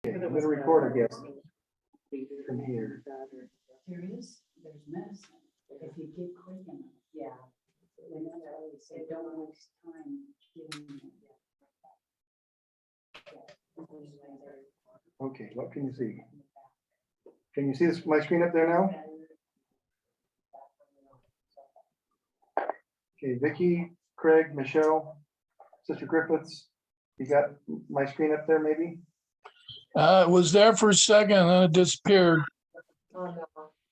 Okay, I'm going to record, I guess, from here. There is, there's medicine, if you get quick enough. Yeah. And that's what I always say, don't waste time giving it. Okay, what can you see? Can you see this, my screen up there now? Okay, Vicky, Craig, Michelle, Sister Griffiths, you got my screen up there maybe? It was there for a second and then it disappeared.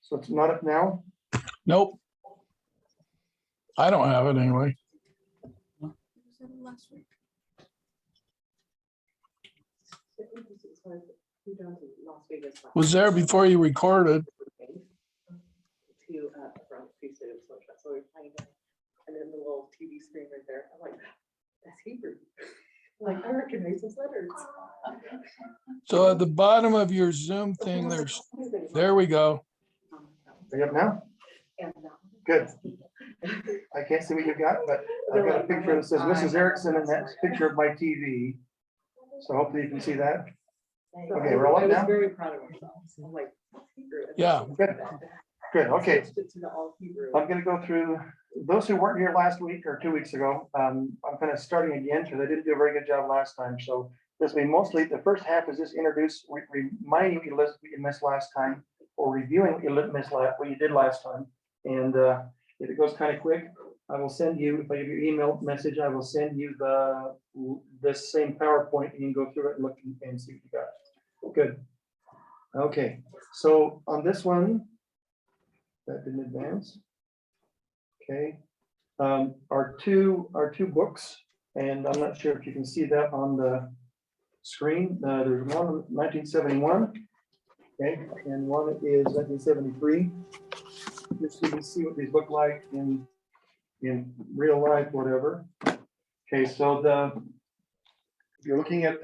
So it's not up now? Nope. I don't have it anyway. Was there before you recorded. And then the little TV screen right there. I'm like, that's Hebrew. Like, I recognize those letters. So at the bottom of your Zoom thing, there we go. Are you up now? Good. I can't see what you got, but I've got a picture that says Mrs. Erickson, and that's a picture of my TV. So hopefully you can see that. Okay, we're all up I now? was very proud of ourselves. I'm like, that's Hebrew. Yeah. Good. Good, okay. Switched it to the all Hebrew. I'm gonna go through, those who weren't here last week or 2 weeks ago, I'm kind of starting again because I didn't do a very good job last time. So this will be mostly, the first half is just introduce, reminding you what you missed last time, or reviewing what you did last time. And if it goes kind of quick, I will send you, if I give you your email message, I will send you this same PowerPoint, and you can go through it and look and see what you got. Good. Okay, so on this one, that didn't advance. Okay, our two books, and I'm not sure if you can see that on the screen. There's one 1971, okay, and one is 1973. Just so you can see what these look like in real life, whatever. Okay, so if you're looking at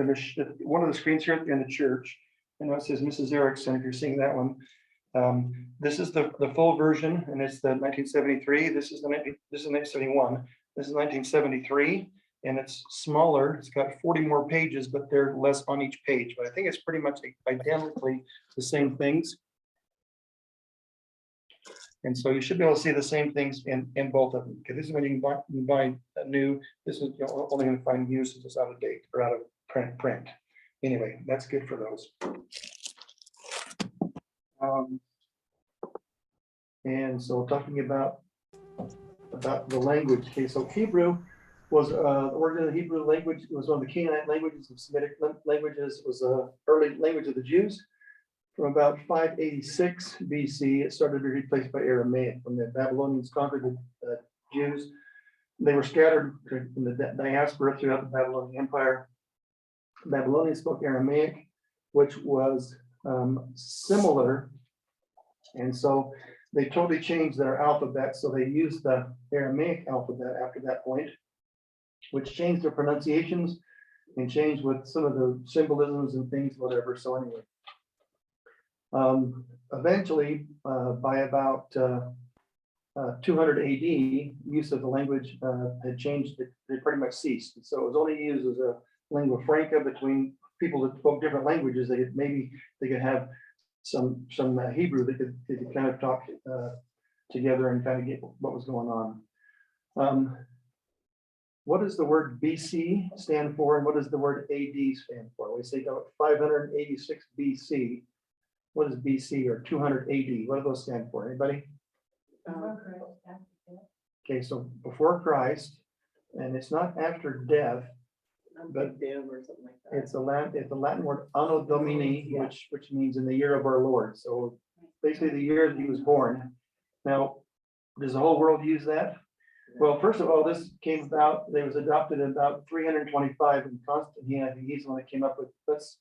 one of the screens here in the church, and it says Mrs. Erickson. If you're seeing that one. This is the full version, and it's the 1973. This is 1971. This is 1973, and it's smaller. It's got 40 more pages, but they're less on each page. But I think it's pretty much identically the same things. And so you should be able to see the same things in both of them. Okay, this is when you can buy a new. This is only going to find used if it's out of date or out of print. Anyway, that's good for those. And so talking about the language, okay, so Hebrew was the origin of the Hebrew language. It was one of the Canaanite languages of Semitic languages. It was an early language of the Jews. From about 586 BC, it started to be replaced by Aramaic. When the Babylonians conquered the Jews, they were scattered in the diaspora throughout the Babylonian Empire. The Babylonians spoke Aramaic, which was similar. And so they totally changed their alphabet. So they used the Aramaic alphabet after that point, which changed their pronunciations and changed with some of the symbolisms and things, whatever. So anyway, eventually, by about 200 AD, use of the language had changed. It pretty much ceased. So it was only used as a lingua franca between people that spoke different languages. They could have some Hebrew that could kind of talk together and kind of get what was going on. What does the word BC stand for, and what does the word AD stand for? We say 586 BC. What is BC or 200 AD? What do those stand for? Anybody? Okay, so before Christ, and it's not after death, but or something like that. it's the Latin word Anno Domini, which means in the year of our Lord. So basically the year that he was born. Now, does the whole world use that? Well, first of all, this came about, they was adopted in about 325, and Constantine, I think he's the one that came up with, let's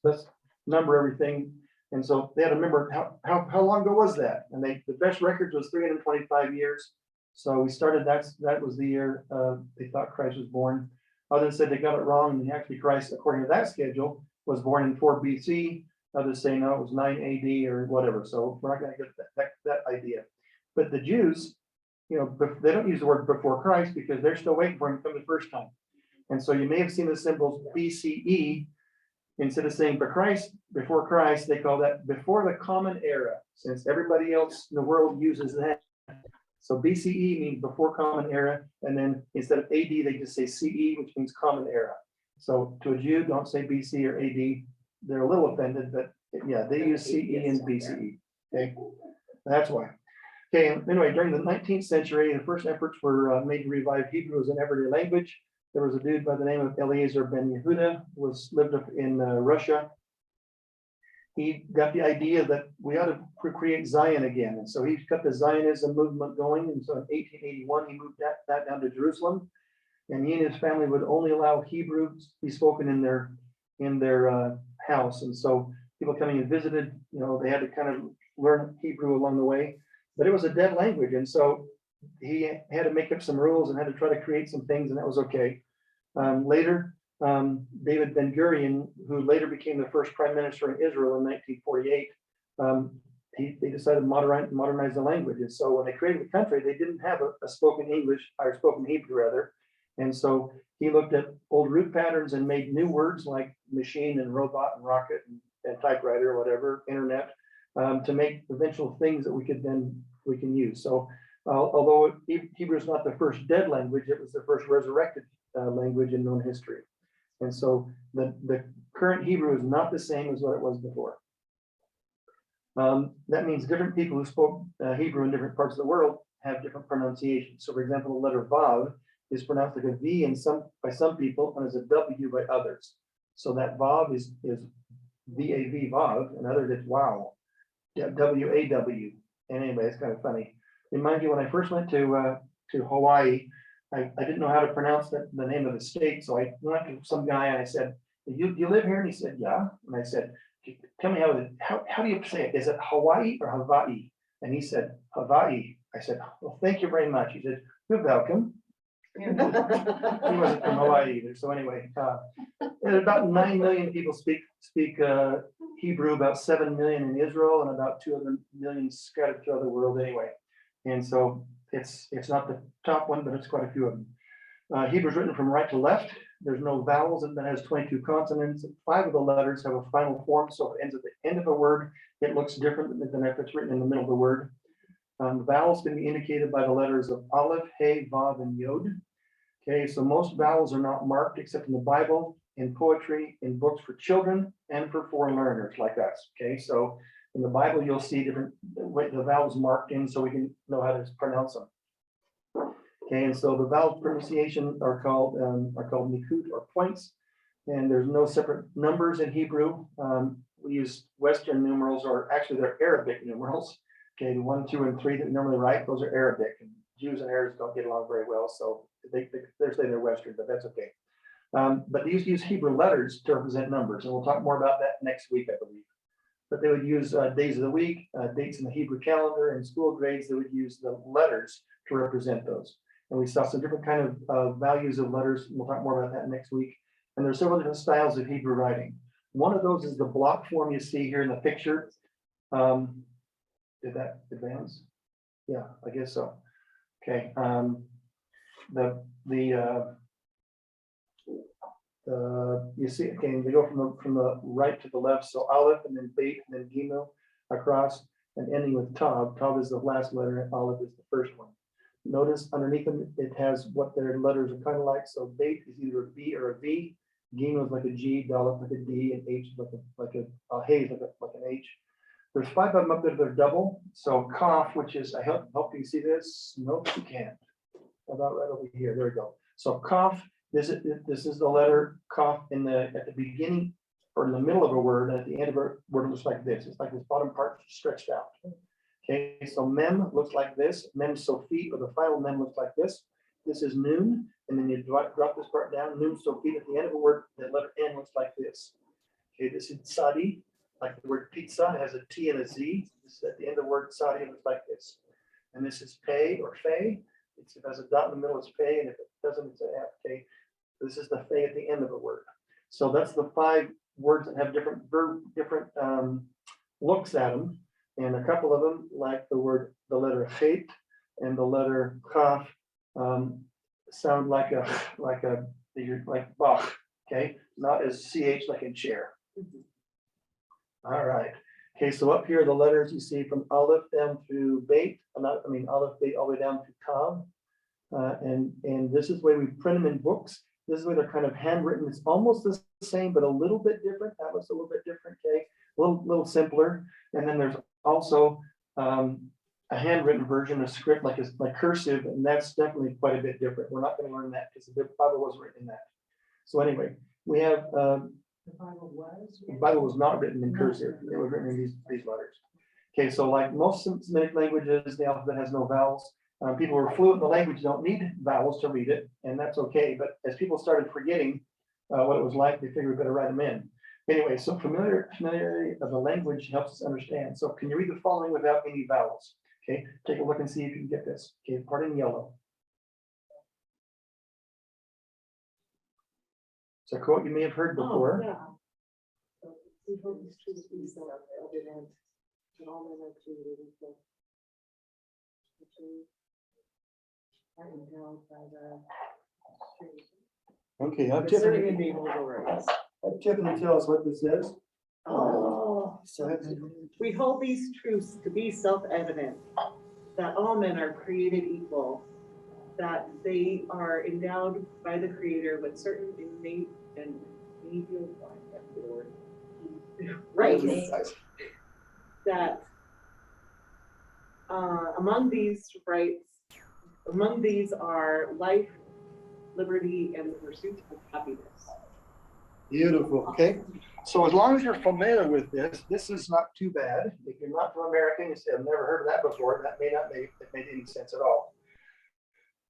number everything. And so they had to remember how long ago was that? And the best records was 325 years. So we started, that was the year they thought Christ was born. Others said they got it wrong, and actually Christ, according to that schedule, was born in 4 BC. Others say no, it was 9 AD or whatever. So we're not going to get that idea. But the Jews, they don't use the word before Christ because they're still waiting for him to come the first time. And so you may have seen the symbols BCE, Instead of saying before Christ, they call that before the common era, since everybody else in the world uses that. So BCE means before common era, and then instead of AD, they just say CE, which means common era. So to a Jew, don't say BC or AD. They're a little offended, but yeah, they use CE and BCE. Okay, that's why. Okay, anyway, during the 19th century, the first efforts were made to revive Hebrew as an everyday language. There was a dude by the name of Eliezer Ben Yehuda, lived up in Russia. He got the idea that we ought to create Zion again. And so he got the Zionism movement going. And so in 1881, he moved that down to Jerusalem. And he and his family would only allow Hebrew to be spoken in their house. And so people coming and visited, they had to kind of learn Hebrew along the way. But it was a dead language. And so he had to make up some rules and had to try to create some things, and that was okay. Later, David Ben-Gurion, who later became the first prime minister in Israel in 1948, they decided to modernize the language. And so when they created the country, they didn't have a spoken English, or spoken Hebrew rather. And so he looked at old root patterns and made new words like machine and robot and rocket and typewriter or whatever, internet, to make eventual things that we can use. So although Hebrew is not the first dead language, it was the first resurrected language in known history. And so the current Hebrew is not the same as what it was before. That means different people who spoke Hebrew in different parts of the world have different pronunciations. So for example, the letter Vav is pronounced like a V by some people and as a W by others. So that Vav is V-A-V, Vav, and others it's wow, W-A-W. And anyway, it's kind of funny. Remind you, when I first went to Hawaii, I didn't know how to pronounce the name of the state. So I went to some guy and I said, do you live here? And he said, yeah. And I said, tell me how do you say it? Is it Hawaii or Hawaii? And he said, Hawaii. I said, well, thank you very much. He said, you're welcome. He wasn't from Hawaii either. So anyway, and about 9 million people speak Hebrew, about 7 million in Israel, and about 200 million scattered throughout the world anyway. And so it's not the top one, but it's quite a few of them. Hebrew is written from right to left. There's no vowels, and that has 22 consonants. 5 of the letters have a final form, so if it ends at the end of a word, it looks different than if it's written in the middle of the word. The vowels can be indicated by the letters of Aleph, He, Vav, and Yod. Okay, so most vowels are not marked except in the Bible, in poetry, in books for children, and for foreign learners like us. Okay, so in the Bible, you'll see different the vowels marked in so we can know how to pronounce them. Okay, and so the vowel pronunciation are called nikut, or points, and there's no separate numbers in Hebrew. We use Western numerals, or actually they're Arabic numerals. Okay, the 1, 2, and 3 that we normally write, those are Arabic. And Jews and Arabs don't get along very well, so they say they're Western, but that's okay. But these use Hebrew letters to represent numbers, and we'll talk more about that next week, I believe. But they would use days of the week, dates in the Hebrew calendar, and school grades. They would use the letters to represent those. And we saw some different kind of values of letters. We'll talk more about that next week. And there's several different styles of Hebrew writing. One of those is the block form you see here in the picture. Did that advance? Yeah, I guess so. Okay. You see, okay, they go from the right to the left. So Aleph, and then Beit, and then Gimel across, and ending with Tav. Tav is the last letter, and Aleph is the first one. Notice underneath them, it has what their letters are kind of like. So Beit is either a B or a V. Gimel is like a G, Dalet like a D, and H is like a Hey is like an H. There's 5 of them up there that are double. So Kaf, which is, I hope you see this. Nope, you can't. About right over here. There we go. So Kaf, this is the letter Kaf at the beginning or in the middle of a word, and at the end of a word it looks like this. It's like this bottom part stretched out. Okay, so Mem looks like this. Mem Sophie, or the final Mem looks like this. This is Nun, and then you drop this part down. Nun Sophie, at the end of a word, the letter N looks like this. Okay, this is Tzadi. Like the word pizza, it has a T and a Z. This is at the end of the word Tzadi, it looks like this. And this is Pei or Fei. If it has a dot in the middle, it's Pei, and if it doesn't, it's an F. Okay, this is the Fei at the end of a word. So that's the 5 words that have different looks at them, and a couple of them, like the letter Chet and the letter Kaf, sound like Bach. Okay, not as CH like in chair. All right. Okay, so up here, the letters you see from Aleph down to Beit, Aleph, Beit, all the way down to Tav. And this is the way we print them in books. This is where they're kind of handwritten. It's almost the same, but a little bit different. That was a little bit different, okay? A little simpler. And then there's also a handwritten version of script, like cursive, and that's definitely quite a bit different. We're not going to learn that because the Bible wasn't written in that. So anyway, we have The the Bible was not written in cursive. It was written in these letters. Okay, so like most Semitic languages, the alphabet has no vowels. People who are fluent in the language don't need vowels to read it, and that's okay. But as people started forgetting what it was like, they figured we better write them in. Anyway, so familiarity of the language helps us understand. So can you read the following without any vowels? Okay, take a look and see if you can get this. Okay, part in yellow. It's a quote you may have heard before. Oh, yeah. We hope these truths be self-evident, and all men are created equal. Are endowed by the Creator. Okay, have Concerning Tiffany, inalienable rights. have Tiffany tell us what this is. Oh, So, we hold these truths to be self-evident, that all men are created equal, that they are endowed by the Creator with certain innate and remedial rights. That among these are life, liberty, and the pursuit of happiness. beautiful, okay? So as long as you're familiar with this is not too bad. If you're not from America, you say, I've never heard of that before, that may not make any sense at all.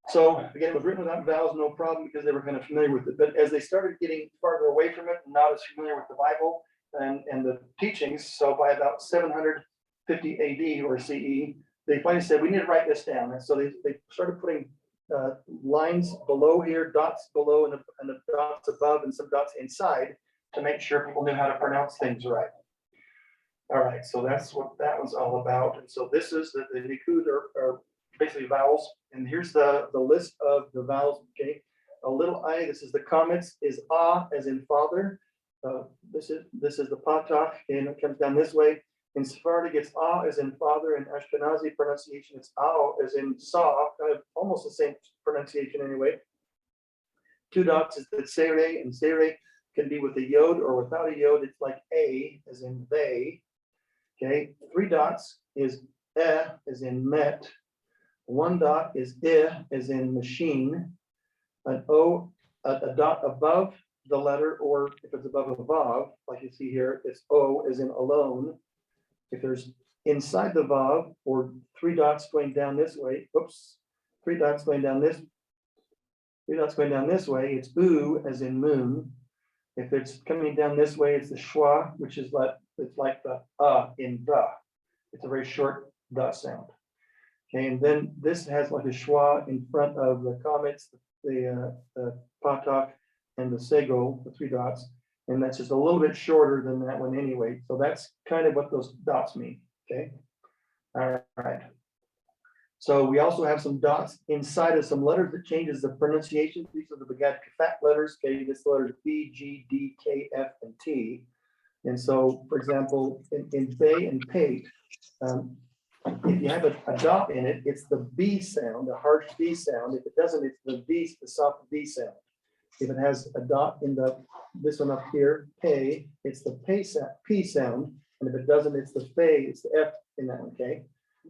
So again, it was written without vowels, no problem, because they were kind of familiar with it. But as they started getting farther away from it, not as familiar with the Bible and the teachings, so by about 750 AD or CE, they finally said, we need to write this down. And so they started putting lines below here, dots below, and the dots above, and some dots inside to make sure people knew how to pronounce things right. All right, so that's what that was all about. And so this is the Nikud are basically vowels. And here's the list of the vowels, okay? A little I, this is the comments, is ah as in father. This is the patach, and it comes down this way. In Sephardic, it's ah as in father. In Ashkenazi pronunciation, it's ao as in saw, kind of almost the same pronunciation anyway. Two dots is the sere, and sere can be with a yod or without a yod. It's like a as in they. Okay, three dots is as in met. One dot is as in machine. An o, a dot above the letter, or if it's above a vav, like you see here, it's o as in alone. If there's inside the vav, or three dots going down this way, oops, three dots going down this way, it's u as in moon. If it's coming down this way, it's the schwa, which is it's like the in the. It's a very short the sound. Okay, and then this has like a schwa in front of the comments, the patak, and the sego, the three dots, and that's just a little bit shorter than that one anyway. So that's kind of what those dots mean. Okay, all right. So we also have some dots inside of some letters that changes the pronunciation. These are the Begad Kafat letters. Okay, this letter is B, G, D, K, F, and T. And so, for example, in Bay and Pate, if you have a dot in it, it's the B sound, the harsh B sound. If it doesn't, it's the V, the soft V sound. If it has a dot in this one up here, pay, it's the P sound. And if it doesn't, it's the Fe, it's the F in that one, okay?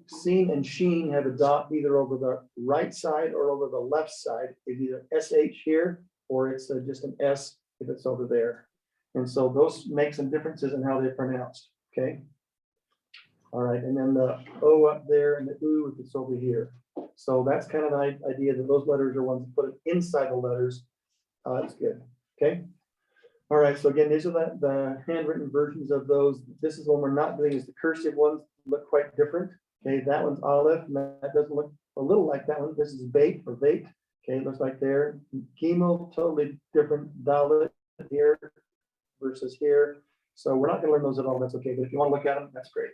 Seen and sheen have a dot either over the right side or over the left side. It's either SH here, or it's just an S if it's over there. And so those make some differences in how they're pronounced, okay? All right, and then the O up there and the U if it's over here. So that's kind of the idea that those letters are ones that put it inside the letters. That's good, okay? All right, so again, these are the handwritten versions of those. This is one we're not doing, is the cursive ones look quite different. Okay, that one's Aleph, and that doesn't look a little like that one. This is Beit or Beit. Okay, it looks like there. Gimel, totally different. Dalet here versus here. So we're not going to learn those at all. That's okay. But if you want to look at them, that's great.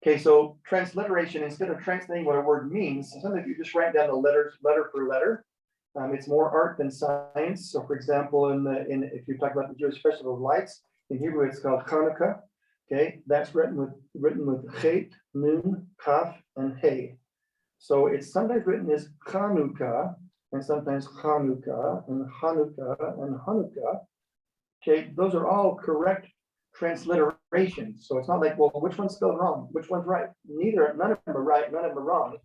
Okay, so transliteration, instead of translating what a word means, sometimes you just write down the letters, letter for letter. It's more art than science. So, for example, if you talk about the Jewish Festival of Lights, In Hebrew, it's called Chanukah. Okay, that's written with Chet, Nun, Kaf, and Hey. So it's sometimes written as Chanukah, and sometimes Chanukah, and Hanukkah, and Hanukkah. Okay, those are all correct transliterations. So it's not like, well, which one's spelled wrong? Which one's right? None of them are right, none of them are wrong,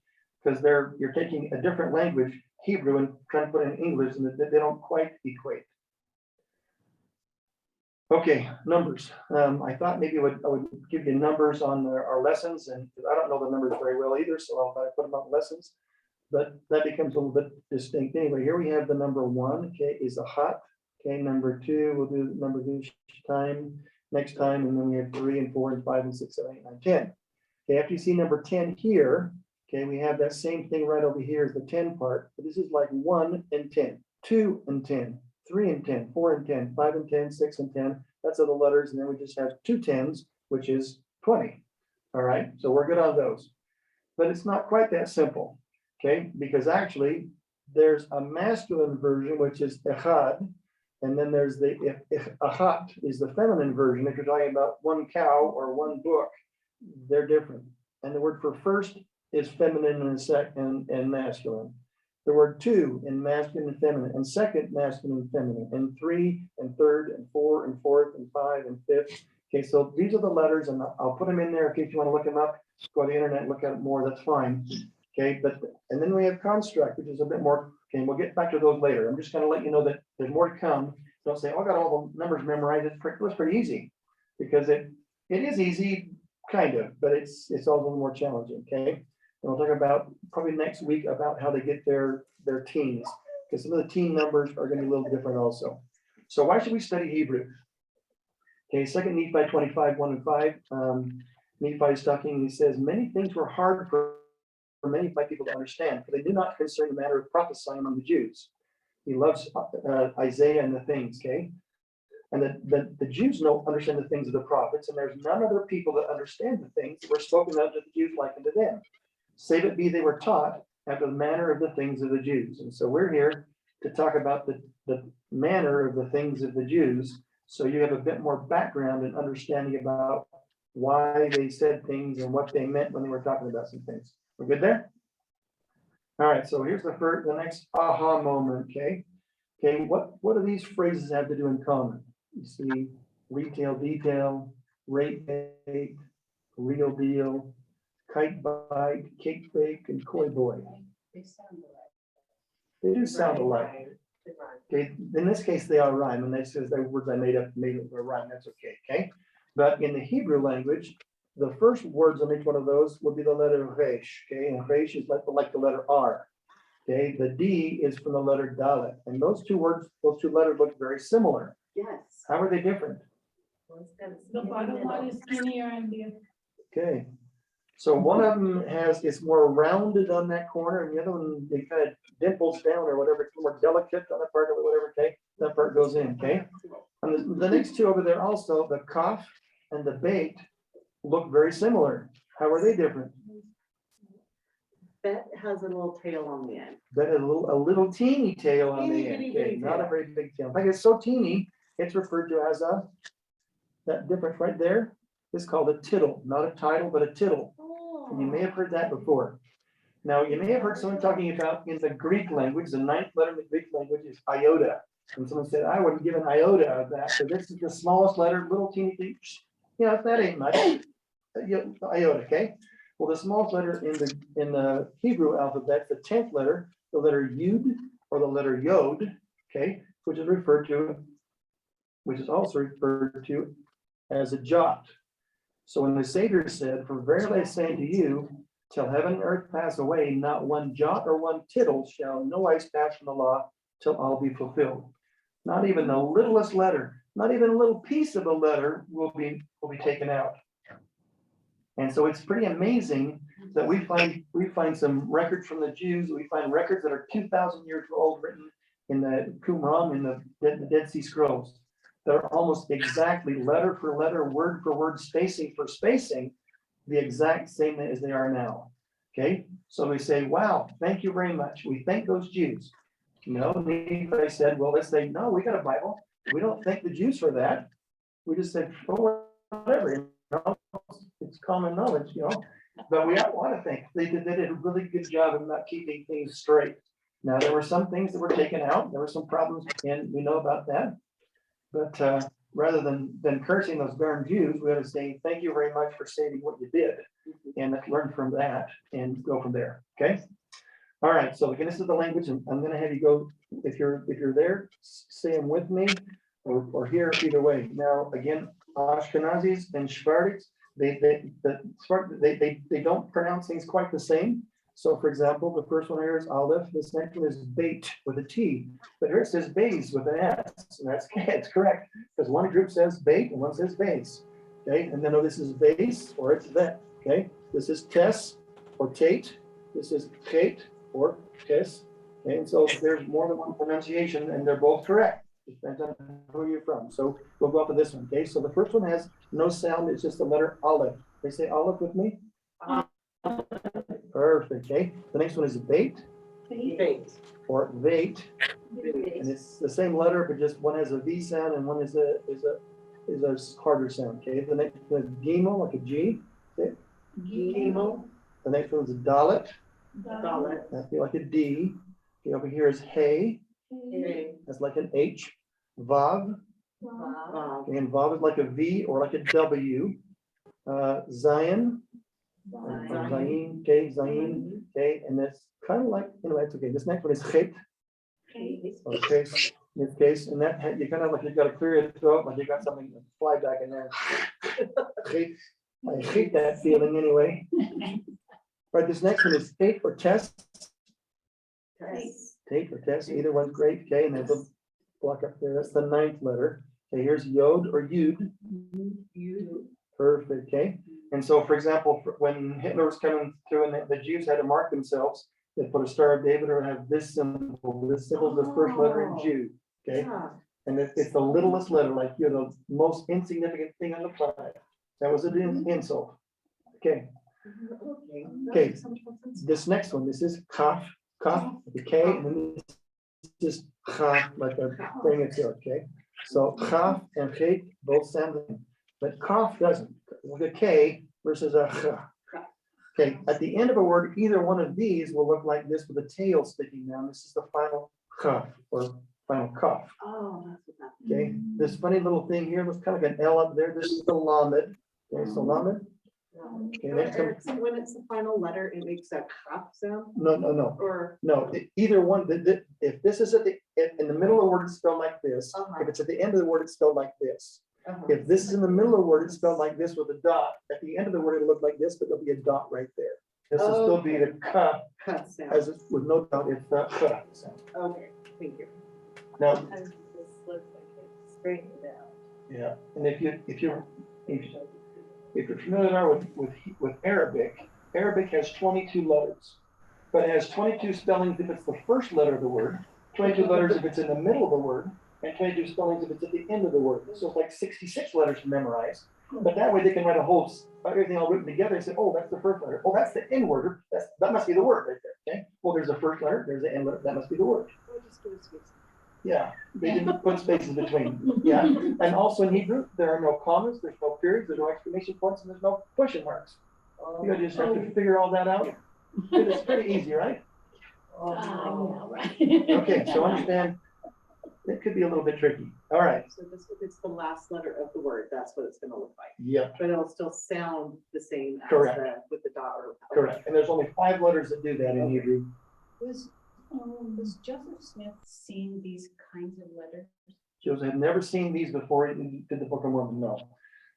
because you're taking a different language, Hebrew, and trying to put it in English, and they don't quite equate. Okay, numbers. I thought maybe I would give you numbers on our lessons, and I don't know the numbers very well either, so I'll put them on lessons. But that becomes a little bit distinct. Anyway, here we have the number 1, okay, is a hot. Okay, number 2, we'll do number 2 time, next time, and then we have 3 and 4 and 5 and 6, 7, 8, 9, 10. Okay, after you see number 10 here, okay, we have that same thing right over here is the 10 part, but this is like 1 and 10, 2 and 10, 3 and 10, 4 and 10, 5 and 10, 6 and 10. That's all the letters, and then we just have 2 10s, which is 20. All right, so we're good on those. But it's not quite that simple, okay, because actually there's a masculine version, which is echad, and then there's the achat is the feminine version. If you're talking about one cow or one book, they're different. And the word for first is feminine and second and masculine. The word two in masculine and feminine, and second masculine and feminine, and 3 and third and 4 and fourth and 5 and 5th. Okay, so these are the letters, and I'll put them in there in case you want to look them up. Go to the internet and look at it more. That's fine. Okay, and then we have construct, which is a bit more. Okay, we'll get back to those later. I'm just going to let you know that there's more to come. Don't say, oh, I got all the numbers memorized. It's pretty easy, because it is easy, kind of, but it's also a little more challenging. Okay. And we'll talk about probably next week about how they get their teens, because some of the teen numbers are going to be a little different also. So why should we study Hebrew? Okay, 2 Nephi 25, 1 and 5. Nephi is talking, he says, many things were hard for many people to understand, for they do not concern the matter of prophesying among the Jews. He loves Isaiah and the things, okay? And the Jews understand the things of the prophets, and there's none other people that understand the things that were spoken of to the Jews like unto them. Save it be they were taught after the manner of the things of the Jews. And so we're here to talk about the manner of the things of the Jews, so you have a bit more background and understanding about why they said things and what they meant when they were talking about some things. We're good there? All right, so here's the next aha moment, okay? Okay, what do these phrases have to do in common? You see retail detail, rate bake, real deal, kite bite, cake bake, and koi boy. They sound alike. They do sound alike. Okay, in this case, they all rhyme, and that says they're words I made up a rhyme. That's okay. But in the Hebrew language, the first words on each one of those would be the letter resh. Okay, and resh is like the letter R. Okay, the D is from the letter Dalet, and those two letters look very similar. Yes. How are they different? The bottom one is skinnier and the Okay, so one of them is more rounded on that corner, and the other one they kind of dimples down or whatever. It's more delicate on the part of it, whatever. Okay, that part goes in. Okay, and the next two over there also, the kaf and the bait, look very similar. How are they different? Bet has a little tail on the end. That has a little teeny tail on the end. Teeny, Okay, teeny not a tail. very big tail. Like it's so teeny, it's referred to as that difference right there is called a tittle, not a title, but a tittle. And you may have heard that before. Now, you may have heard someone talking about in the Greek language, the 9th letter in the Greek language is iota. And someone said, I wouldn't give an iota of that. So this is the smallest letter, little teeny thing. You know, that ain't much. Iota, okay? Well, the smallest letter in the Hebrew alphabet, the 10th letter, the letter Yud or the letter Yod, okay, which is also referred to as a jot. So when the Savior said, for verily I say to you, till heaven and earth pass away, not one jot or one tittle shall no wise pass from the law till all be fulfilled. Not even the littlest letter, not even a little piece of a letter will be taken out. And so it's pretty amazing that we find some records from the Jews. We find records that are 2,000 years old, written in the Qumran, in the Dead Sea Scrolls, that are almost exactly letter for letter, word for word, spacing for spacing, the exact same as they are now. Okay, so we say, wow, thank you very much. We thank those Jews. No, Nephi said, well, let's say, no, we got a Bible. We don't thank the Jews for that. We just said, oh, whatever, it's common knowledge, but we want to think they did a really good job of not keeping things straight. Now, there were some things that were taken out, there were some problems, and we know about that. But rather than cursing those darn Jews, we ought to say, thank you very much for stating what you did. And let's learn from that and go from there, okay? All right, so again, this is the language, and I'm gonna have you go, if you're there, say them with me, or here, either way. Now, again, Ashkenazis and Sephardics, they don't pronounce things quite the same. So for example, the first one here is Aleph, this next one is bait with a T, but here it says base with an S, and that's correct, because one group says bait and one says base, okay? And then this is base, or it's that, okay? This is tes, or tate, this is chet, or tes, okay? And so there's more than one pronunciation, and they're both correct. Depends on who you're from. So we'll go up to this one, okay? So the first one has no sound, it's just the letter Aleph. They say Aleph with me? Perfect, okay? The next one is bait, Bait. or vate, and it's the same letter, but just one has a V sound and one is a harder sound, okay? The next one is gimel, like a G, okay? Gimel. The next one is Dalet, Dalet. that's like a D. Okay, over here is Hey, Hey. that's like an H. Vav, and Vav is like a V or like a W. Zion, Zayin, okay, Zayin, okay, and that's kind of like, anyway, it's okay. This next one is Chet, okay, in this case, and that you kind of like you got to clear your throat, like you got something to fly back in there. Chet, I hate that feeling anyway. Right, this next one is Tate or Test. Tate or Test, either one's great, okay, and there's a block up there, that's the 9th letter. Okay, here's Yod or Yud. Perfect, okay. And so, for example, when Hitler was coming through and the Jews had to mark themselves, they put a Star of David or have this symbol. This symbol is the first letter in Jude, okay? Yeah. And it's the littlest letter, like you're the most insignificant thing on the planet. That was an insult. Okay, okay. This next one, this is Kaf, with a K, and then this is Cha, like a thing itself, okay? So Kaf and Chet both sound the same, but Kaf doesn't, with a K versus a Ch. Okay, at the end of a word, either one of these will look like this with a tail sticking down. This is the final Kaf, or final Kaf. Oh, that's what that. Okay, this funny little thing here looks kind of like an L up there. This is the Lamed. Okay, so Lamed. Okay, next one. Erickson, when it's the final letter, it makes that crap sound, No. or? No, either one. If this is in the middle of the word, it's spelled like this. If it's at the end of the word, it's spelled like this. If this is in the middle of the word, it's spelled like this with a dot. At the end of the word, it'll look like this, but there'll be a dot right there. This will still be the ka, Cut sound. as it's with no dot. It's the ka sound. Okay, thank you. Now, Sometimes this looks like it's straightened out. yeah, and if you're familiar with Arabic, Arabic has 22 letters, but it has 22 spellings if it's the first letter of the word, 22 letters if it's in the middle of the word, and 22 spellings if it's at the end of the word. So it's like 66 letters to memorize. But that way they can write everything all written together and say, oh, that's the first letter. Oh, that's the end word. That must be the word right there. Okay. Well, there's the first letter, there's the end letter. That must be the word. Yeah, they didn't put spaces between. Yeah, and also in Hebrew, there are no commas, there's no periods, there's no exclamation points, and there's no question marks. You just have to figure all that out. It's pretty easy, right? Yeah, right. Okay, so understand, it could be a little bit tricky. All right. So this, if it's the last letter of the word, that's what it's gonna look like. Yep, But it'll still sound the same as Correct. with the dot or. correct. And there's only 5 letters that do that in Hebrew. Was Joseph Smith seeing these kinds of letters? Joseph had never seen these before he did the Book of Mormon, no.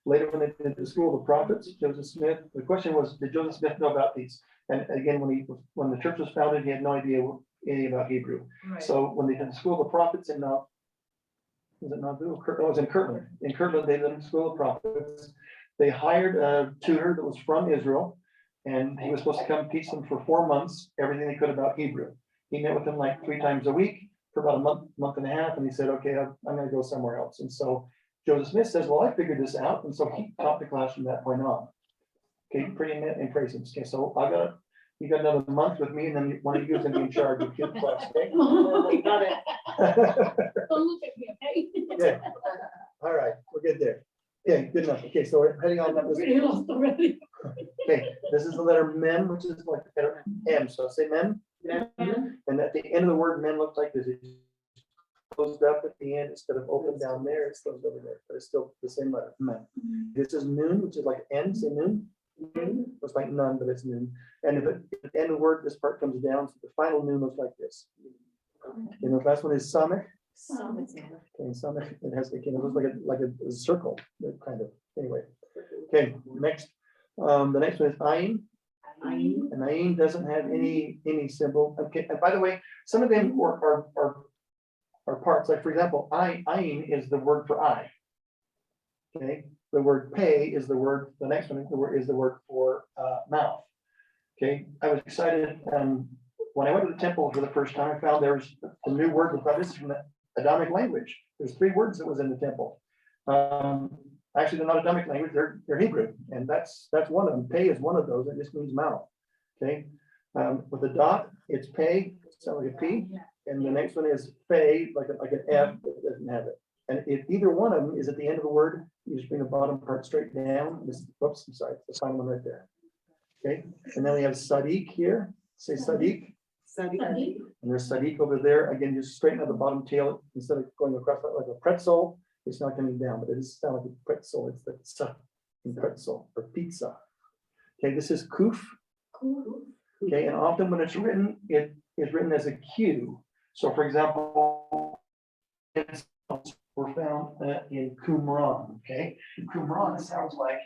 Later, when they did the School of the Prophets, Joseph Smith, the question was, did Joseph Smith know about these? And again, when the church was founded, he had no idea anything about Hebrew. So when they did the School of the Prophets in, was it Nauvoo? It was in Kirtland. In Kirtland, they did the School of Prophets. They hired a tutor that was from Israel, and he was supposed to come teach them for 4 months, everything they could about Hebrew. He met with them like 3 times a week for about a month and a half, and he said, okay, I'm gonna go somewhere else. And so Joseph Smith says, well, I figured this out, and so he taught the class from that point on. Okay, pretty impressive. Okay, so you got another month with me, and then one of you is gonna be in charge of kid class, okay? Got it. Don't look at me, okay? Yeah. All right, we're good there. Okay, good enough. Okay, so we're heading on up this. Pretty lost already. Okay, this is the letter mem, which is like the letter M. So say mem, and at the end of the word mem looks like this. It's closed up at the end instead of open down there, it's closed over there, but it's still the same letter, mem. This is noon, which is like N, say noon. Looks like none, but it's noon. And if at the end of the word, this part comes down, so the final noon looks like this. And the last one is samech. Okay, samech, it has, it looks like a circle, kind of, anyway. Okay, next, the next one is ayin. And ayin doesn't have any symbol. Okay, and by the way, some of them are parts, like for example, ayin is the word for eye. Okay, the word pay is the word, the next one is the word for mouth. Okay, I was excited when I went to the temple for the first time. I found there's a new word. This is from the Adamic language. There's 3 words that was in the temple. Actually, they're not Adamic language. They're Hebrew, and that's one of them. Pay is one of those. It just means mouth. Okay, with a dot, it's pay. Sounds like a P. And the next one is fey, like an F, that doesn't have it. And if either one of them is at the end of the word, you just bring the bottom part straight down. This, whoops, I'm sorry, the final one right there. Okay, and then we have sadiq here. Say sadiq. And there's sadiq over there. Again, just straighten out the bottom tail instead of going across like a pretzel. It's not coming down, but it does sound like a pretzel. It's the sa in pretzel or pizza. Okay, this is kuf. Okay, and often when it's written, it is written as a Q. So for example, were found in Qumran. Okay, Qumran sounds like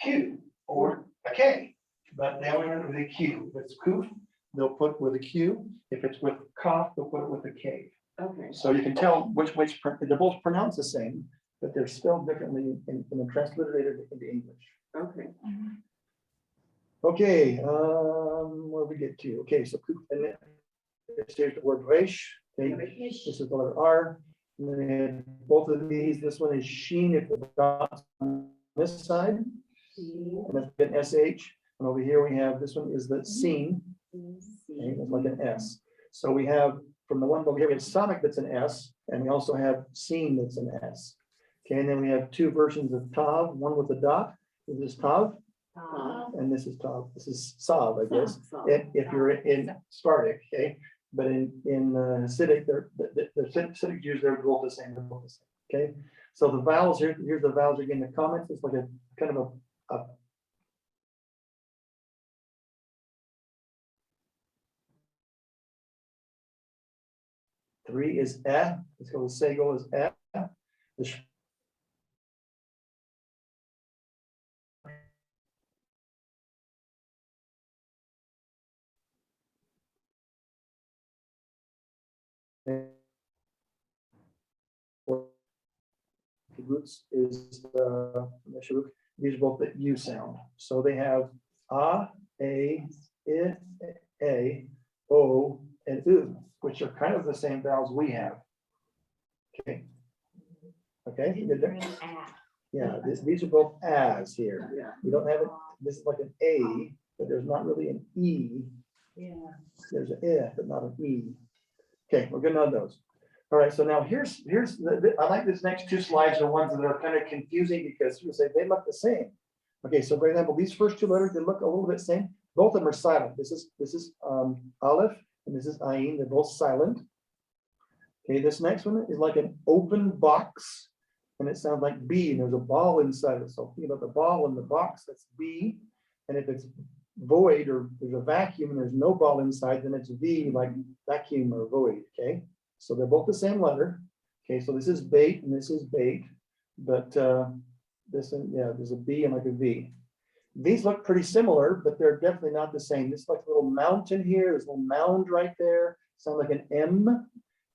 Q or a K, but they always write it with a Q. If it's kuf, they'll put with a Q. If it's with kaf, they'll put it with a K. Okay. So you can tell which they're both pronounced the same, but they're spelled differently in the transliterated into English. Okay. Okay, where we get to? Okay, so and then here's the word resh. Okay, this is the letter R. And then both of these, this one is sheen if the dot's on this side, and that's an SH. And over here we have this one is the seen. Okay, it's like an S. So we have from the one over here, we have sonic that's an S, and we also have seen that's an S. Okay, and then we have 2 versions of tav, one with a dot. This is tav, and this is tav. This is sav, I guess. If you're in Spartic, okay. But in Hasidic, the Hasidic Jews, they're both the same. Okay, so the vowels here. Here's the vowels again. The comments. It's like a kind of a 3 is eh. Let's go with sego is eh. The roots is these are both the U sound. So they have a, o, and u, which are kind of the same vowels we have. Okay. Okay, you good there? Yeah, these are both as here. Yeah. You don't have it. This is like an A, but there's not really an E. Yeah. There's an I, but not an E. Okay, we're good on those. All right, so now here's I like this next 2 slides are ones that are kind of confusing because you say they look the same. Okay, so for example, these first 2 letters, they look a little bit same. Both of them are silent. This is aleph and this is ayin. They're both silent. Okay, this next one is like an open box, and it sounds like B, and there's a ball inside it. So think about the ball in the box, that's B. And if it's void or there's a vacuum and there's no ball inside, then it's V, like vacuum or void. Okay. So they're both the same letter. Okay, so this is bait and this is bait, but this and yeah, there's a B and like a V. These look pretty similar, but they're definitely not the same. This is like a little mountain here. There's a little mound right there. Sounds like an M.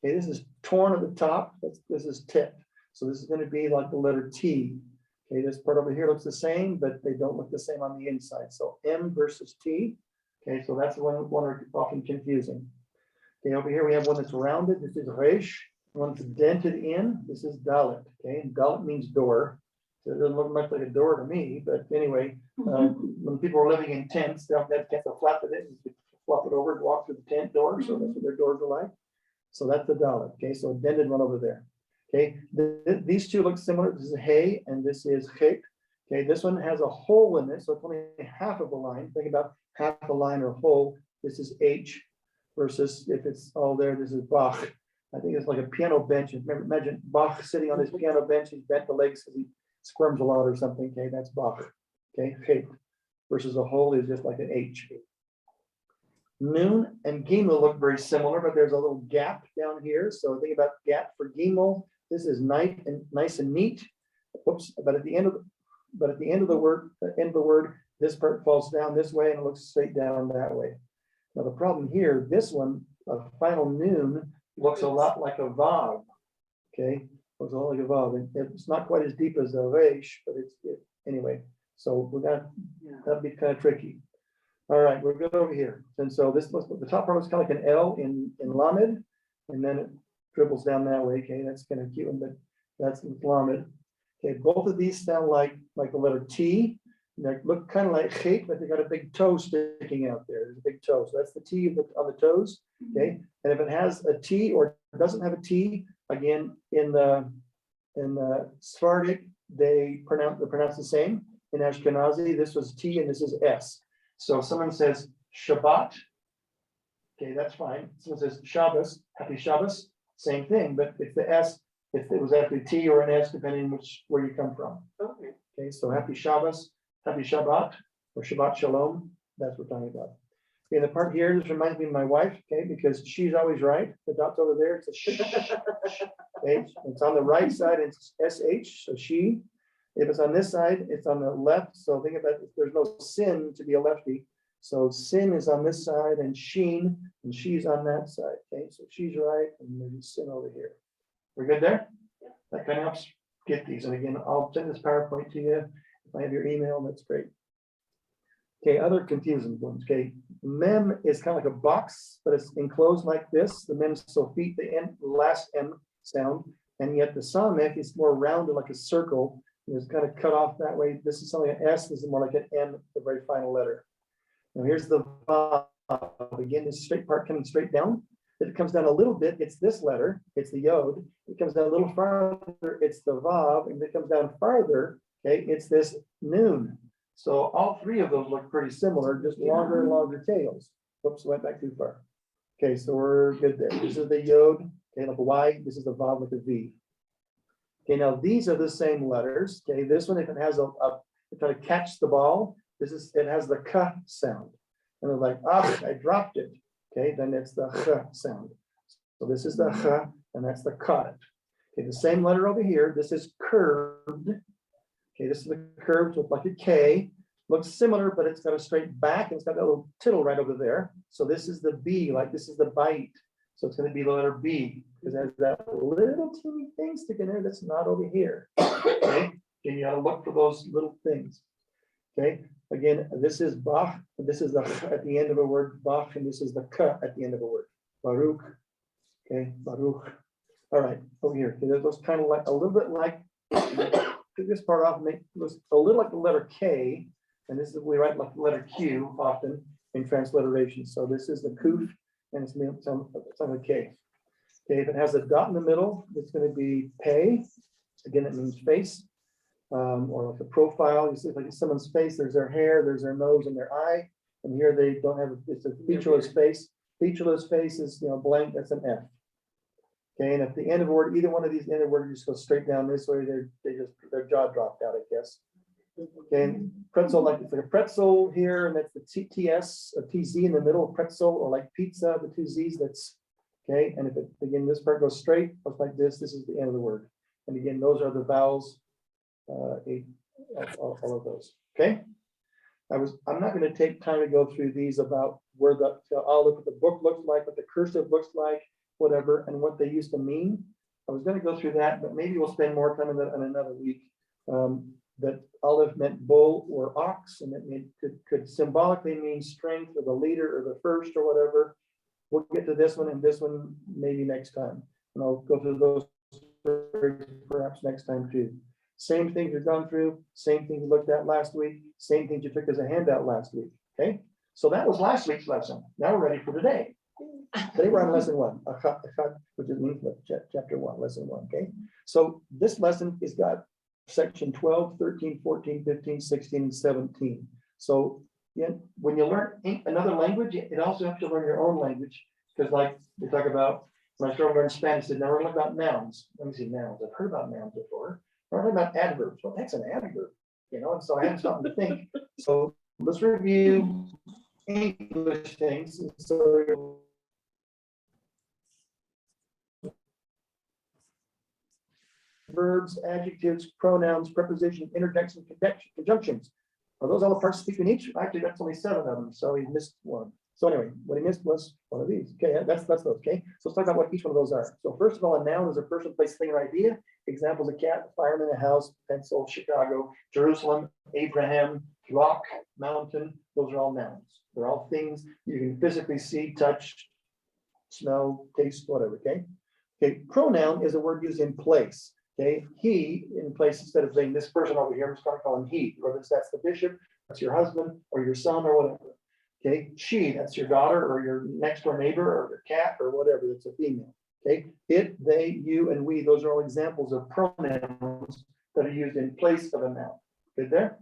Okay, this is torn at the top. This is tipped. So this is going to be like the letter T. Okay, this part over here looks the same, but they don't look the same on the inside. So M versus T. Okay, so that's the one often confusing. Okay, over here we have one that's rounded. This is resh. One that's dented in. This is dalet. Okay, and dalet means door. So it doesn't look much like a door to me, but anyway, when people are living in tents, they'll have tent to flap it in, you flop it over and walk through the tent door. So that's what their doors are like. So that's the dalet. Okay, so a dented one over there. Okay, these two look similar. This is hey and this is het. Okay, this one has a hole in it, so it's only half of a line. Think about half a line or whole. This is H versus if it's all there, this is Bach. I think it's like a piano bench. Imagine Bach sitting on his piano bench. He's bent the legs because he squirms a lot or something. Okay, that's Bach. Okay, het versus a whole is just like an H. Noon and Gimel look very similar, but there's a little gap down here. So think about gap for Gimel. This is nice and neat. Oops, but at the end of the word, this part falls down this way and it looks straight down that way. Now the problem here, this one, a final noon, looks a lot like a vav. Okay, looks a lot like a vav. It's not quite as deep as a resh, but anyway. So that'd be kind of tricky. All right, we're good over here. And so this looks, the top part looks kind of like an L in Lamed, and then it dribbles down that way. Okay, that's kind of cute, but that's Lamed. Okay, both of these sound like the letter T. They look kind of like het, but they got a big toe sticking out there. There's a big toe. So that's the T on the toes. Okay, and if it has a T or doesn't have a T, again, in the Sephardic, they pronounce the same. In Ashkenazi, this was T and this is S. So if someone says Shabbat, okay, that's fine. Someone says Shabbos, happy Shabbos, same thing. But if the S, if it was actually T or an S, depending on where you come from. Okay. Okay, so happy Shabbos, happy Shabbat, or Shabbat Shalom. That's what we're talking about. Okay, the part here, this reminds me of my wife, okay, because she's always right. The dot's over there, it's a sh. Okay, it's on the right side, it's SH, so she. If it's on this side, it's on the left. So think about it, there's no sin to be a lefty. So sin is on this side and sheen, and she's on that side. Okay, so she's right, and there's sin over here. We're good there? Yeah. That kind of helps get these. And again, I'll send this PowerPoint to you. If I have your email, that's great. Okay, other confusing ones. Okay, mem is kind of like a box, but it's enclosed like this. The mem sofit, the end, last M sound, and yet the samech is more rounded like a circle. It's kind of cut off that way. This is something an S, this is more like an M, the very final letter. Now here's the vav. Again, this straight part coming straight down. If it comes down a little bit, it's this letter, it's the yod. It comes down a little farther, it's the vav. And if it comes down farther, okay, it's this noon. So all three of those look pretty similar, just longer and longer tails. Whoops, went back too far. Okay, so we're good there. This is the yod, okay, like a Y. This is the vav like a V. Okay, now these are the same letters. Okay, this one, if it has it kind of catch the ball, it has the k sound. And they're like, I dropped it. Okay, then it's the ch sound. So this is the ch, and that's the cut. Okay, the same letter over here. This is curved. Okay, this is the curved with like a K. Looks similar, but it's got a straight back, and it's got that little tittle right over there. So this is the B, like this is the bite. So it's going to be the letter B, because it has that little teeny thing sticking there that's not over here. Okay, and you got to look for those little things. Okay, again, this is Bach, this is the ch at the end of a word, Bach, and this is the k at the end of a word, Baruch. Okay, Baruch. All right, over here. Okay, those kind of like a little bit like, take this part off, make this a little like the letter K, and this is we write like the letter Q often in transliteration. So this is the kuf, and it's on a K. Okay, if it has a dot in the middle, it's going to be pay. Again, it means face, or like a profile. You see, like someone's face, there's their hair, there's their nose, and their eye. And here they don't have, it's a featureless face. Featureless face is, blank, that's an F. Okay, and at the end of a word, either one of these end of words just go straight down this way, their jaw dropped out, I guess. Okay, and pretzel, like it's like a pretzel here, and that's the TS, a TZ in the middle, pretzel, or like pizza, the two Z's, that's okay. And if it, again, this part goes straight, looks like this is the end of the word. And again, those are the vowels, all of those. Okay. I'm not going to take time to go through these about where I'll look what the book looks like, what the cursive looks like, whatever, and what they used to mean. I was going to go through that, but maybe we'll spend more time on that in another week. That olive meant bull or ox, and it could symbolically mean strength or the leader or the first or whatever. We'll get to this one and this one maybe next time. And I'll go through those perhaps next time too. Same things you've gone through, same thing you looked at last week, same things you took as a handout last week. Okay, so that was last week's lesson. Now we're ready for today. Today we're on lesson one, which is means chapter 1, lesson 1, okay? So this lesson is got section 12, 13, 14, 15, 16, and 17. So yeah, when you learn another language, it also helps you learn your own language. Because like we talk about, when I started learning Spanish, I said, never learned about nouns. Let me see, nouns. I've heard about nouns before. I heard about adverbs. Well, that's an adverb, you know, and so I had something to think. So let's review English things. So verbs, adjectives, pronouns, preposition, interjection, conjunctions. Are those all the parts of speech we need? Actually, that's only 7 of them, so he missed one. So anyway, what he missed was one of these. Okay, that's those. Okay, so let's talk about what each one of those are. So first of all, a noun is a person, place, thing, or idea. Examples: a cat, fireman, a house, pencil, Chicago, Jerusalem, Abraham, rock, mountain. Those are all nouns. They're all things you can physically see, touch, smell, taste, whatever. Okay. Okay. Pronoun is a word used in place. Okay, he in place, instead of saying this person over here, I'm just going to call him he, whether that's the bishop, that's your husband, or your son, or whatever. Okay, she, that's your daughter, or your next door neighbor, or your cat, or whatever, that's a female. Okay, it, they, you, and we, those are all examples of pronouns that are used in place of a noun. Good there?